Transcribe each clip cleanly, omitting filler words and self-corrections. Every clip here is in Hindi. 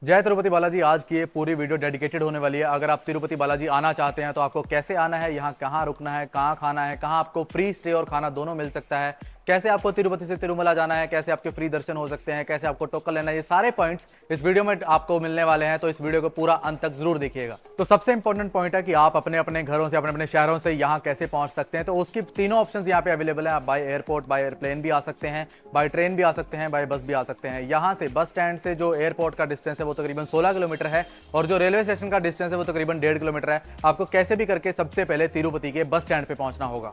जय तिरुपति बालाजी। आज की ये पूरी वीडियो डेडिकेटेड होने वाली है। अगर आप तिरुपति बालाजी आना चाहते हैं तो आपको कैसे आना है, यहाँ कहाँ रुकना है, कहाँ खाना है, कहाँ आपको फ्री स्टे और खाना दोनों मिल सकता है, कैसे आपको तिरुपति से तिरुमला जाना है, कैसे आपके फ्री दर्शन हो सकते हैं, कैसे आपको टोकन लेना है, ये सारे पॉइंट्स इस वीडियो में आपको मिलने वाले हैं। तो इस वीडियो को पूरा अंत तक जरूर देखिएगा। तो सबसे इंपॉर्टेंट पॉइंट है कि आप अपने अपने घरों से, अपने अपने शहरों से यहाँ कैसे पहुंच सकते हैं। तो उसकी तीनों ऑप्शंस यहाँ पे अवेलेबल है। आप बाय एयरपोर्ट, बाय एयरप्लेन भी आ सकते हैं, बाय ट्रेन भी आ सकते हैं, बाय बस भी आ सकते हैं। यहाँ से बस स्टैंड से जो एयरपोर्ट का डिस्टेंस है वो तकरीबन 16 किलोमीटर है और जो रेलवे स्टेशन का डिस्टेंस है वो तकरीबन 1.5 किलोमीटर है। आपको कैसे भी करके सबसे पहले तिरुपति के बस स्टैंड पे पहुंचना होगा।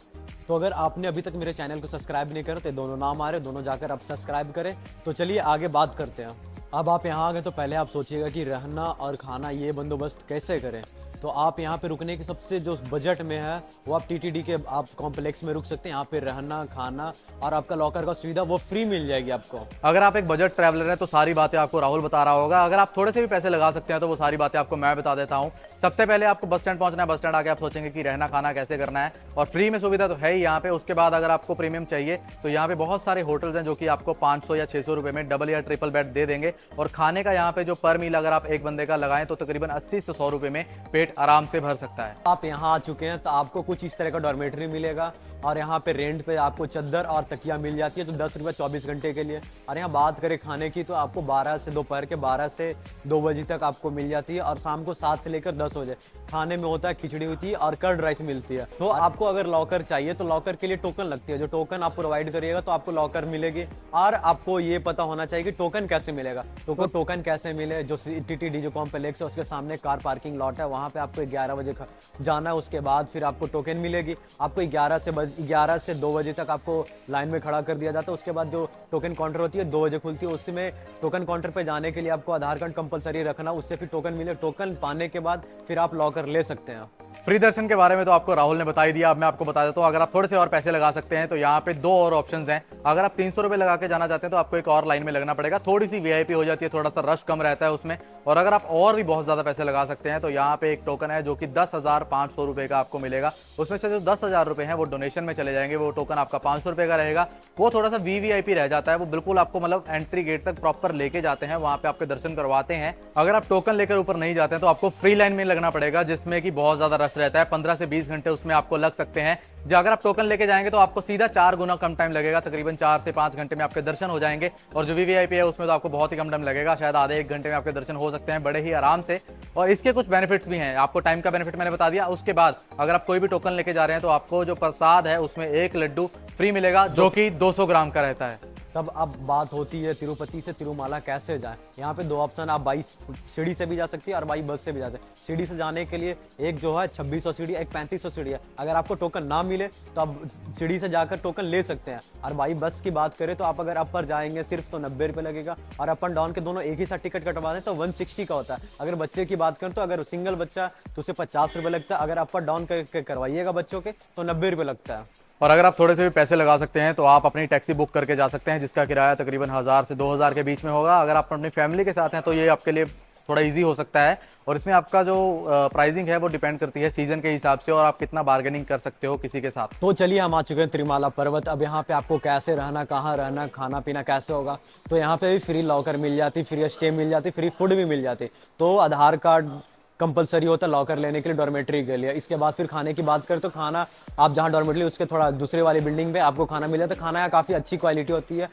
तो अगर आपने अभी तक मेरे चैनल को सब्सक्राइब नहीं करा तो दोनों नाम आ रहे, दोनों जाकर आप सब्सक्राइब करें। तो चलिए आगे बात करते हैं। अब आप यहाँ आ गए तो पहले आप सोचिएगा कि रहना और खाना ये बंदोबस्त कैसे करें। तो आप यहाँ पे रुकने के सबसे जो बजट में है वो आप टीटीडी के आप कॉम्प्लेक्स में रुक सकते हैं। यहाँ पे रहना, खाना और आपका लॉकर का सुविधा वो फ्री मिल जाएगी आपको। अगर आप एक बजट ट्रैवलर हैं तो सारी बातें आपको राहुल बता रहा होगा। अगर आप थोड़े से भी पैसे लगा सकते हैं तो वो सारी बातें आपको मैं बता देता हूँ। सबसे पहले आपको बस स्टैंड पहुंचना है। बस स्टैंड आके आप सोचेंगे कि रहना खाना कैसे करना है, और फ्री में सुविधा तो है ही यहाँ पे। उसके बाद अगर आपको प्रीमियम चाहिए तो यहाँ पे बहुत सारे होटल्स हैं जो कि आपको 500 या 600 रुपए में डबल या ट्रिपल बेड दे देंगे। और खाने का यहाँ पे जो पर मील अगर आप एक बंदे का लगाएं तो तकरीबन 80 से 100 रुपए में पेट आराम से भर सकता है। आप यहाँ आ चुके हैं तो आपको कुछ इस तरह का डॉर्मेटरी मिलेगा और यहाँ पे रेंट पे आपको चद्दर और तकिया मिल जाती है, तो 10 रुपये 24 घंटे के लिए। और यहाँ बात करें खाने की तो आपको 12 से दोपहर के 12 से 2 बजे तक आपको मिल जाती है, और शाम को 7 से लेकर 10 बजे खाने में होता है खिचड़ी होती है और कर्ड राइस मिलती है। तो आपको अगर लॉकर चाहिए तो लॉकर के लिए टोकन लगती है। जो टोकन आप प्रोवाइड करिएगा तो आपको लॉकर मिलेगी। और आपको ये पता होना चाहिए कि टोकन कैसे मिलेगा। तो टोकन कैसे मिले, जो टीटीडी जो कॉम्प्लेक्स है उसके सामने कार पार्किंग लॉट है, वहाँ पे आपको 11 बजे जाना है। उसके बाद फिर आपको टोकन मिलेगी। आपको 11 से 2 बजे तक आपको लाइन में खड़ा कर दिया जाता है। उसके बाद जो टोकन काउंटर होती है 2 बजे खुलती है। उसमें टोकन काउंटर पे जाने के लिए आपको आधार कार्ड कंपलसरी रखना, उससे फिर टोकन मिले। टोकन पाने के बाद फिर आप लॉकर ले सकते हैं। फ्री दर्शन के बारे में तो आपको राहुल ने बता ही दिया। अब मैं आपको बता देता हूँ। अगर आप थोड़े से और पैसे लगा सकते हैं तो यहाँ पे 2 और ऑप्शंस हैं। अगर आप 300 रुपए लगा के जाना चाहते हैं तो आपको एक और लाइन में लगना पड़ेगा, थोड़ी सी वीआईपी हो जाती है, थोड़ा सा रश कम रहता है उसमें। और अगर आप और भी बहुत ज्यादा पैसे लगा सकते हैं तो यहाँ पे एक टोकन है जो कि 10,500 रुपए का आपको मिलेगा। उसमें से जो 10,000 रुपए हैं वो डोनेशन में चले जाएंगे। वो टोकन आपका 500 रुपए का रहेगा। वो थोड़ा सा वीवीआईपी रह जाता है। वो बिल्कुल आपको मतलब एंट्री गेट तक प्रॉपर लेके जाते हैं, वहां पे आपके दर्शन करवाते हैं। अगर आप टोकन लेकर ऊपर नहीं जाते हैं तो आपको फ्री लाइन में लगना पड़ेगा, जिसमें कि बहुत ज्यादा रश रहता है। 15 से 20 घंटे उसमें आपको लग सकते हैं। जो अगर आप टोकन लेके जाएंगे तो आपको सीधा 4 गुना कम टाइम लगेगा। तकरीबन 4 से 5 घंटे में आपके दर्शन हो जाएंगे। और जो वीवीआईपी है उसमें तो आपको बहुत ही कम टाइम लगेगा, शायद आधे 1 घंटे में आपके दर्शन हो सकते हैं बड़े ही आराम से। और इसके कुछ बेनिफिट्स भी हैं। आपको टाइम का बेनिफिट मैंने बता दिया। उसके बाद अगर आप कोई भी टोकन लेके जा रहे हैं तो आपको जो प्रसाद है उसमें 1 लड्डू फ्री मिलेगा, जो कि 200 ग्राम का रहता है। तब अब बात होती है तिरुपति से तिरुमाला कैसे जाएं। यहाँ पे 2 ऑप्शन, आप बाई सीढ़ी से भी जा सकती है और बाई बस से भी जाते हैं। सीढ़ी से जाने के लिए एक जो है 2600 सीढ़ी, एक 3500 सीढ़ी है। अगर आपको टोकन ना मिले तो आप सीढ़ी से जाकर टोकन ले सकते हैं। और बाई बस की बात करें तो आप अगर अपर जाएंगे सिर्फ तो 90 रुपये लगेगा, और अप एंड डाउन के दोनों एक ही साथ टिकट कटवा दें तो 160 का होता है। अगर बच्चे की बात करें तो अगर सिंगल बच्चा तो उसे 50 रुपये लगता है। अगर अपर डाउन करवाइएगा बच्चों के तो 90 रुपये लगता है। और अगर आप थोड़े से भी पैसे लगा सकते हैं तो आप अपनी टैक्सी बुक करके जा सकते हैं, जिसका किराया तकरीबन 1000 से 2000 के बीच में होगा। अगर आप अपनी फैमिली के साथ हैं तो ये आपके लिए थोड़ा इजी हो सकता है। और इसमें आपका जो प्राइसिंग है वो डिपेंड करती है सीजन के हिसाब से और आप कितना बार्गेनिंग कर सकते हो किसी के साथ। तो चलिए हम आ चुके हैं तिरुमाला पर्वत। अब यहाँ पे आपको कैसे रहना, कहाँ रहना, खाना पीना कैसे होगा। तो यहाँ पे भी फ्री लॉकर मिल जाती, फ्री स्टे मिल जाती, फ्री फूड भी मिल जाती। तो आधार कार्ड कंपलसरी होता है लॉकर लेने के लिए डॉर्मेट्री के लिए। इसके बाद फिर खाने की बात करें तो खाना आप जहाँ डॉर्मेट्री उसके थोड़ा दूसरे वाली बिल्डिंग पे आपको खाना मिल जाता है। खाना यहाँ काफ़ी अच्छी क्वालिटी होती है,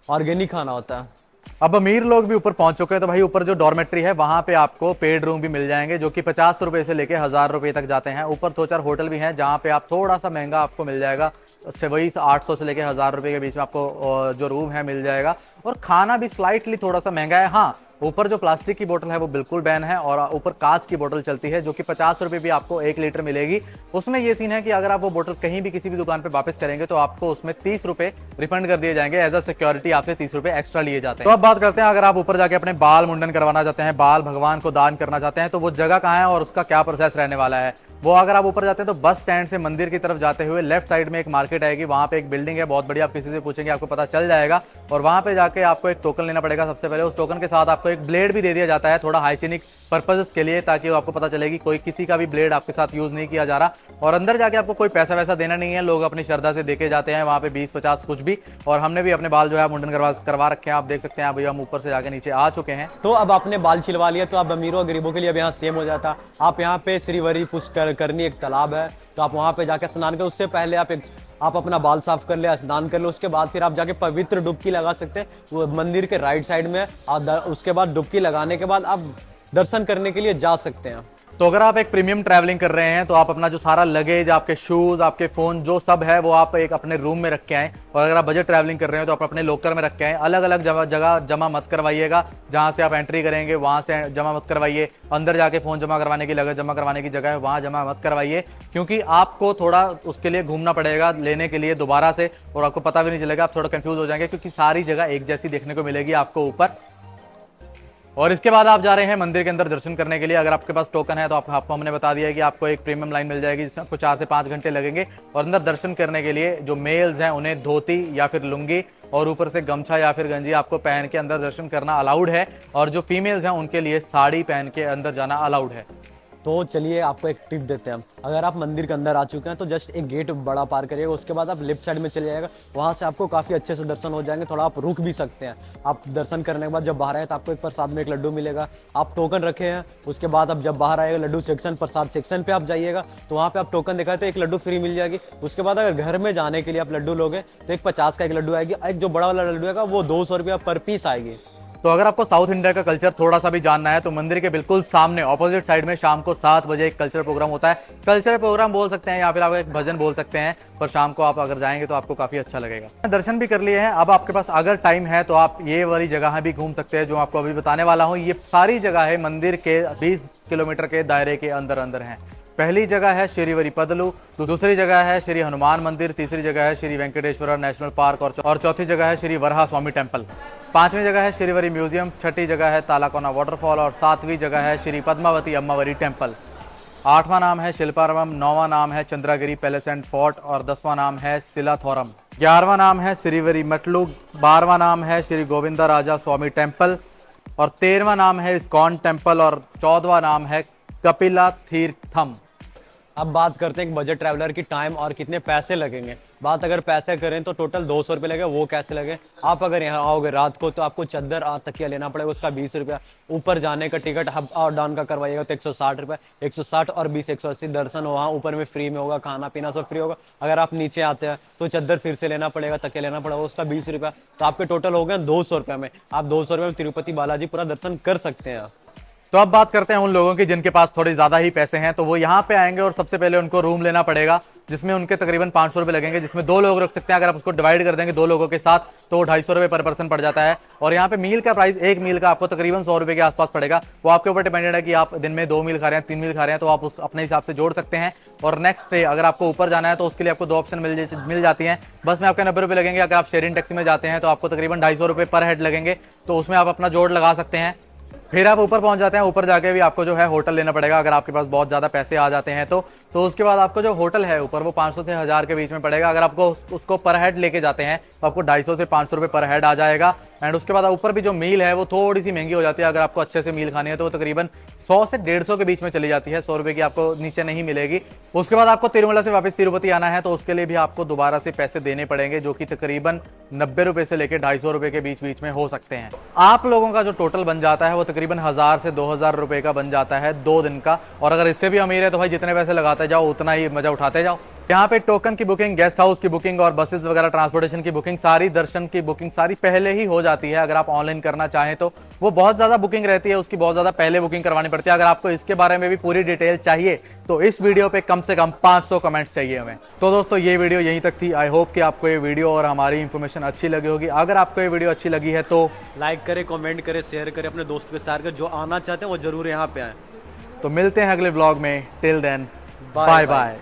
ऑर्गेनिक खाना होता है। अब अमीर लोग भी ऊपर पहुंच चुके हैं तो भाई ऊपर जो डॉर्मेट्री है वहां पे आपको पेड रूम भी मिल जाएंगे, जो कि 50 रुपए से लेके 1000 रुपए तक जाते हैं। ऊपर 2-4 होटल भी हैं जहां पे आप थोड़ा सा महंगा आपको मिल जाएगा, से वही 800 से लेके 1000 रुपए के बीच में आपको जो रूम है मिल जाएगा। और खाना भी स्लाइटली थोड़ा सा महंगा है। हाँ, ऊपर जो प्लास्टिक की बोतल है वो बिल्कुल बैन है और ऊपर कांच की बोतल चलती है, जो कि 50 रुपए भी आपको 1 लीटर मिलेगी। उसमें ये सीन है कि अगर आप वो बोतल कहीं भी किसी भी दुकान पे वापस करेंगे तो आपको उसमें 30 रुपए रिफंड कर दिए जाएंगे। एज अ सिक्योरिटी आपसे 30 रुपए एक्स्ट्रा लिए जाते हैं। तो अब बात करते हैं, अगर आप ऊपर जाके अपने बाल मुंडन करवाना चाहते हैं, बाल भगवान को दान करना चाहते हैं, तो वो जगह कहाँ है और उसका क्या प्रोसेस रहने वाला है। वो अगर आप ऊपर जाते हैं तो बस स्टैंड से मंदिर की तरफ जाते हुए लेफ्ट साइड में एक मार्केट आएगी, वहां पे एक बिल्डिंग है बहुत बढ़िया, आप किसी से पूछेंगे आपको पता चल जाएगा। और वहां पे जाके आपको एक टोकन लेना पड़ेगा सबसे पहले। उस टोकन के साथ आपको एक ब्लेड भी दे दिया जाता है थोड़ा हाइजीनिक पर्पजेस के लिए, ताकि आपको पता चलेगी कोई किसी का भी ब्लेड आपके साथ यूज नहीं किया जा रहा। और अंदर जाके आपको कोई पैसा वैसा देना नहीं है, लोग अपनी श्रद्धा से देके जाते हैं वहां पे 20-50 कुछ भी। और हमने भी अपने बाल जो है मुंडन करवा रखे हैं, आप देख सकते हैं। अभी हम ऊपर से जाके नीचे आ चुके हैं। तो अब आपने बाल छिलवा लिया, तो आप अमीरों और गरीबों के लिए अब यहाँ सेम हो जाता। आप यहाँ पे श्रीवरी पुष्कर करनी एक तालाब है, तो आप वहाँ पे जाके स्नान करें। उससे पहले आप अपना बाल साफ कर ले, स्नान कर ले, उसके बाद फिर आप जाके पवित्र डुबकी लगा सकते हैं। वो मंदिर के राइट साइड में, और उसके बाद डुबकी लगाने के बाद आप दर्शन करने के लिए जा सकते हैं। तो अगर आप एक प्रीमियम ट्रैवलिंग कर रहे हैं तो आप अपना जो सारा लगेज, आपके शूज, आपके फोन, जो सब है वो आप एक अपने रूम में रख के आए। और अगर आप बजट ट्रैवलिंग कर रहे हो तो आप अपने लोकर में रख के आए। अलग अलग जगह जमा मत करवाइएगा, जहां से आप एंट्री करेंगे वहां से जमा मत करवाइए। अंदर जाके फोन जमा करवाने की, लगेज जमा करवाने की जगह है वहां जमा मत करवाइए, क्योंकि आपको थोड़ा उसके लिए घूमना पड़ेगा लेने के लिए दोबारा से, और आपको पता भी नहीं चलेगा, आप थोड़ा कंफ्यूज हो जाएंगे, क्योंकि सारी जगह एक जैसी देखने को मिलेगी आपको ऊपर। और इसके बाद आप जा रहे हैं मंदिर के अंदर दर्शन करने के लिए। अगर आपके पास टोकन है तो आपको हमने बता दिया है कि आपको एक प्रीमियम लाइन मिल जाएगी, जिसमें आपको 4 से 5 घंटे लगेंगे। और अंदर दर्शन करने के लिए जो मेल्स हैं उन्हें धोती या फिर लुंगी और ऊपर से गमछा या फिर गंजी आपको पहन के अंदर दर्शन करना अलाउड है। और जो फीमेल्स हैं उनके लिए साड़ी पहन के अंदर जाना अलाउड है। तो चलिए आपको एक टिप देते हैं हम। अगर आप मंदिर के अंदर आ चुके हैं तो जस्ट एक गेट बड़ा पार करिएगा, उसके बाद आप लेफ्ट साइड में चले जाएगा, वहां से आपको काफी अच्छे से दर्शन हो जाएंगे। थोड़ा आप रुक भी सकते हैं। आप दर्शन करने के बाद जब बाहर आए तो आपको एक प्रसाद में एक लड्डू मिलेगा। आप टोकन रखे हैं, उसके बाद आप जब बाहर आएगा लड्डू सेक्शन, प्रसाद सेक्शन पे आप जाइएगा, तो वहाँ पे आप टोकन दिखाए तो एक लड्डू फ्री मिल जाएगी। उसके बाद अगर घर में जाने के लिए आप लड्डू लोगे तो एक 50 का एक लड्डू आएगी, एक जो बड़ा वाला लड्डू आएगा वो 200 रुपया पर पीस आएगी। तो अगर आपको साउथ इंडिया का कल्चर थोड़ा सा भी जानना है तो मंदिर के बिल्कुल सामने ऑपोजिट साइड में शाम को 7 बजे एक कल्चर प्रोग्राम होता है। कल्चर प्रोग्राम बोल सकते हैं या फिर आप एक भजन बोल सकते हैं, पर शाम को आप अगर जाएंगे तो आपको काफी अच्छा लगेगा। दर्शन भी कर लिए हैं, अब आपके पास अगर टाइम है तो आप ये वाली जगह भी घूम सकते हैं जो आपको अभी बताने वाला हूँ। ये सारी जगह है मंदिर के 20 किलोमीटर के दायरे के अंदर अंदर है। पहली जगह है श्रीवरी पदलू, दूसरी जगह है श्री हनुमान मंदिर, तीसरी जगह है श्री वेंकटेश्वर नेशनल पार्क और चौथी जगह है श्री वरहा स्वामी टेम्पल। 5वीं जगह है श्रीवरी म्यूजियम, 6ठी जगह है तालाकोना वाटरफॉल और 7वीं जगह है श्री पद्मावती अम्मावरी टेम्पल। 8वां नाम है शिल्पारामम, 9वां नाम है चंद्रागिरी पैलेस एंड फोर्ट और 10वां नाम है सिलाथोरम। 11वां नाम है श्रीवरी मटलू, 12वां नाम है श्री गोविंदा राजा स्वामी टेम्पल और 13वां नाम है इस्कॉन टेम्पल और 14वां नाम है कपिला तीर्थम। अब बात करते हैं एक बजट ट्रैवलर की टाइम और कितने पैसे लगेंगे। बात अगर पैसे करें तो टोटल 200 रुपये लगे, वो कैसे लगे। आप अगर यहाँ आओगे रात को तो आपको चादर और तकिया लेना पड़ेगा, उसका 20 रुपया। ऊपर जाने का टिकट अप और डाउन का करवाइएगा तो 160 रुपये, 160 और 20 180। दर्शन वहाँ ऊपर में फ्री में होगा, खाना पीना सब फ्री होगा। अगर आप नीचे आते हैं तो चादर फिर से लेना पड़ेगा, तकिया लेना पड़ेगा, उसका 20 रुपया। तो आपके टोटल हो गए 200 रुपये में। आप 200 रुपये में तिरुपति बालाजी पूरा दर्शन कर सकते हैं। तो अब बात करते हैं उन लोगों की जिनके पास थोड़ी ज्यादा ही पैसे हैं। तो वो यहाँ पे आएंगे और सबसे पहले उनको रूम लेना पड़ेगा, जिसमें उनके तकरीबन 500 रुपये लगेंगे, जिसमें 2 लोग रख सकते हैं। अगर आप उसको डिवाइड कर देंगे 2 लोगों के साथ तो वो 250 रुपये पर पर्सन पड़ जाता है। और यहाँ पे मील का प्राइस, एक मील का आपको तकरीबन 100 रुपये के आसपास पड़ेगा। वो आपके ऊपर डिपेंडेड है कि आप दिन में 2 मील खा रहे हैं, 3 मील खा रहे हैं, तो आप उस अपने हिसाब से जोड़ सकते हैं। और नेक्स्ट डे अगर आपको ऊपर जाना है तो उसके लिए आपको 2 ऑप्शन मिल जाती हैं। बस में आपके 90 रुपये लगेंगे। अगर आप शेयरिंग टैक्सी में जाते हैं तो आपको तकरीबन 250 रुपये पर हेड लगेंगे, तो उसमें आप अपना जोड़ लगा सकते हैं। फिर आप ऊपर पहुंच जाते हैं। ऊपर जाके भी आपको जो है होटल लेना पड़ेगा अगर आपके पास बहुत ज़्यादा पैसे आ जाते हैं तो उसके बाद आपको जो होटल है ऊपर वो 500 से 1000 के बीच में पड़ेगा। अगर आपको उसको पर हेड लेके जाते हैं तो आपको 250 से 500 रुपये पर हेड आ जाएगा। एंड उसके बाद ऊपर भी जो मील है वो थोड़ी सी महंगी हो जाती है। अगर आपको अच्छे से मील खानी है तो वो तकरीबन 100 से 150 के बीच में चली जाती है। 100 रुपये की आपको नीचे नहीं मिलेगी। उसके बाद आपको तिरुमला से वापस तिरुपति आना है तो उसके लिए भी आपको दोबारा से पैसे देने पड़ेंगे, जो कि तकरीबन 90 रुपये से लेकर 250 रुपये के बीच में हो सकते हैं। आप लोगों का जो टोटल बन जाता है वो तकरीबन 1000 से 2000 रुपये का बन जाता है 2 दिन का। और अगर इससे भी अमीर है तो भाई जितने पैसे लगाते जाओ उतना ही मजा उठाते जाओ। यहाँ पे टोकन की बुकिंग, गेस्ट हाउस की बुकिंग और बसेस वगैरह ट्रांसपोर्टेशन की बुकिंग, सारी दर्शन की बुकिंग सारी पहले ही हो जाती है। अगर आप ऑनलाइन करना चाहें तो वो बहुत ज्यादा बुकिंग रहती है, उसकी बहुत ज्यादा पहले बुकिंग करवानी पड़ती है। अगर आपको इसके बारे में भी पूरी डिटेल चाहिए तो इस वीडियो पे कम से कम 500 कमेंट्स चाहिए हमें। तो दोस्तों ये वीडियो यहीं तक थी। आई होप कि आपको ये वीडियो और हमारी इन्फॉर्मेशन अच्छी लगी होगी। अगर आपको ये वीडियो अच्छी लगी है तो लाइक करें, कमेंट करें, शेयर करें अपने दोस्त के साथ। जो आना चाहते हैं वो जरूर यहाँ पे आए। मिलते हैं अगले व्लॉग में। Till then bye bye.